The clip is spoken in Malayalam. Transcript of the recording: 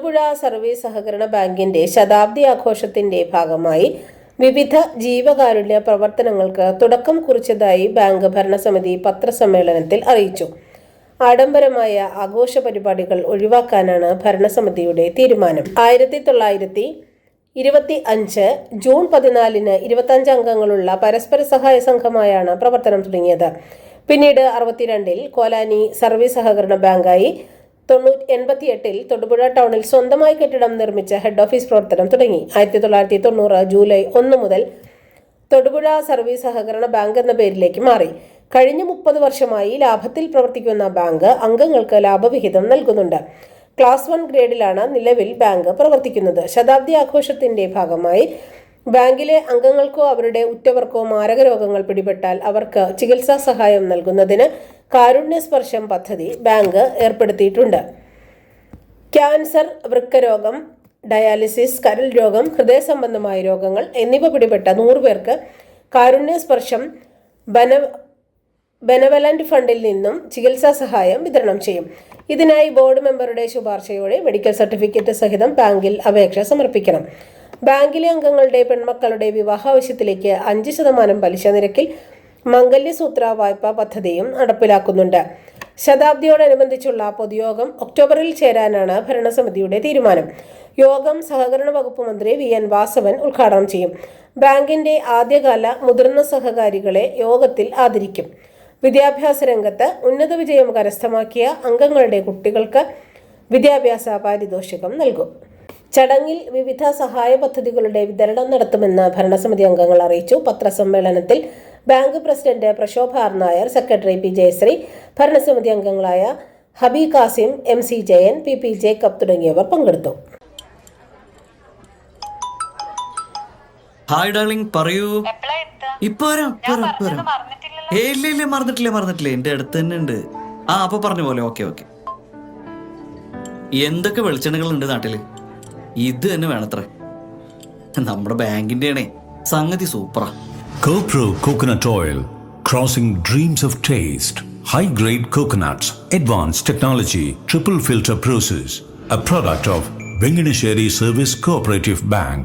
തൊടുപുഴ സർവീസ് സഹകരണ ബാങ്കിന്റെ ശതാബ്ദി ആഘോഷത്തിന്റെ ഭാഗമായി വിവിധ ജീവകാരുണ്യ പ്രവർത്തനങ്ങൾക്ക് തുടക്കം കുറിച്ചതായി ബാങ്ക് ഭരണസമിതി പത്രസമ്മേളനത്തിൽ അറിയിച്ചു. ആഡംബരമായ ആഘോഷ പരിപാടികൾ ഒഴിവാക്കാനാണ് ഭരണസമിതിയുടെ തീരുമാനം. 1925 ജൂൺ 14 25 അംഗങ്ങളുള്ള പരസ്പര സഹായ സംഘമായാണ് പ്രവർത്തനം തുടങ്ങിയത്. പിന്നീട് 62 കോലാനി സർവീസ് സഹകരണ ബാങ്കായി 88 തൊടുപുഴ ടൗണിൽ സ്വന്തമായി കെട്ടിടം നിർമ്മിച്ച ഹെഡ് ഓഫീസ് പ്രവർത്തനം തുടങ്ങി. 1990 ജൂലൈ 1 മുതൽ തൊടുപുഴ സർവീസ് സഹകരണ ബാങ്ക് എന്ന പേരിലേക്ക് മാറി. കഴിഞ്ഞ 30 വർഷമായി ലാഭത്തിൽ പ്രവർത്തിക്കുന്ന ബാങ്ക് അംഗങ്ങൾക്ക് ലാഭവിഹിതം നൽകുന്നുണ്ട്. ക്ലാസ് 1 ഗ്രേഡിലാണ് നിലവിൽ ബാങ്ക് പ്രവർത്തിക്കുന്നത്. ശതാബ്ദി ആഘോഷത്തിന്റെ ഭാഗമായി ബാങ്കിലെ അംഗങ്ങൾക്കോ അവരുടെ ഉറ്റവർക്കോ മാരക രോഗങ്ങൾ പിടിപെട്ടാൽ അവർക്ക് ചികിത്സാ സഹായം നൽകുന്നതിന് കാരുണ്യ സ്പർശം പദ്ധതി ബാങ്ക് ഏർപ്പെടുത്തിയിട്ടുണ്ട്. ക്യാൻസർ, വൃക്കരോഗം, ഡയാലിസിസ്, കരൾ രോഗം, ഹൃദയ സംബന്ധമായ രോഗങ്ങൾ എന്നിവ പിടിപെട്ട 100 പേർക്ക് കാരുണ്യ സ്പർശം ബെനവലന്റ് ഫണ്ടിൽ നിന്നും ചികിത്സാ സഹായം വിതരണം ചെയ്യും. ഇതിനായി ബോർഡ് മെമ്പറുടെ ശുപാർശയോടെ മെഡിക്കൽ സർട്ടിഫിക്കറ്റ് സഹിതം ബാങ്കിൽ അപേക്ഷ സമർപ്പിക്കണം. ബാങ്കിലെ അംഗങ്ങളുടെ പെൺമക്കളുടെ വിവാഹാവശ്യത്തിലേക്ക് 5% പലിശ നിരക്കിൽ മംഗല്യസൂത്ര വായ്പാ പദ്ധതിയും നടപ്പിലാക്കുന്നുണ്ട്. ശതാബ്ദിയോടനുബന്ധിച്ചുള്ള പൊതുയോഗം ഒക്ടോബറിൽ ചേരാനാണ് ഭരണസമിതിയുടെ തീരുമാനം. യോഗം സഹകരണ വകുപ്പ് മന്ത്രി VN വാസവൻ ഉദ്ഘാടനം ചെയ്യും. ബാങ്കിന്റെ ആദ്യകാല മുതിർന്ന സഹകാരികളെ യോഗത്തിൽ ആദരിക്കും. വിദ്യാഭ്യാസ രംഗത്ത് ഉന്നത വിജയം കരസ്ഥമാക്കിയ അംഗങ്ങളുടെ കുട്ടികൾക്ക് വിദ്യാഭ്യാസ പാരിതോഷികം നൽകും. ചടങ്ങിൽ വിവിധ സഹായ പദ്ധതികളുടെ വിതരണം നടത്തുമെന്ന് ഭരണസമിതി അംഗങ്ങൾ അറിയിച്ചു. പത്രസമ്മേളനത്തിൽ bank president Prashobha R Nair, secretary P Jayasree, ഭരണസമിതി അംഗങ്ങളായ ഹബി കാസിം, MC ജയൻ, PP ജേക്കബ് തുടങ്ങിയവർ പങ്കെടുത്തു. ഹായ് ഡാർലിംഗ്, പറയൂ. ഇപ്പൊ മറന്നിട്ടില്ല, എന്റെ അടുത്ത് തന്നെ ഉണ്ട്. അപ്പൊ പറഞ്ഞ പോലെ. ഓക്കെ. എന്തൊക്കെ വെളിച്ചെണ്ണകൾ ഉണ്ട് നാട്ടില്? ഇത് തന്നെ വേണത്രേ. നമ്മുടെ ബാങ്കിന്റെ ആണേ, സംഗതി സൂപ്പറാ. CoPro Coconut Oil, crossing dreams of taste. High-grade coconuts, advanced technology, triple filter process. A product of Venganesheri Service Cooperative Bank.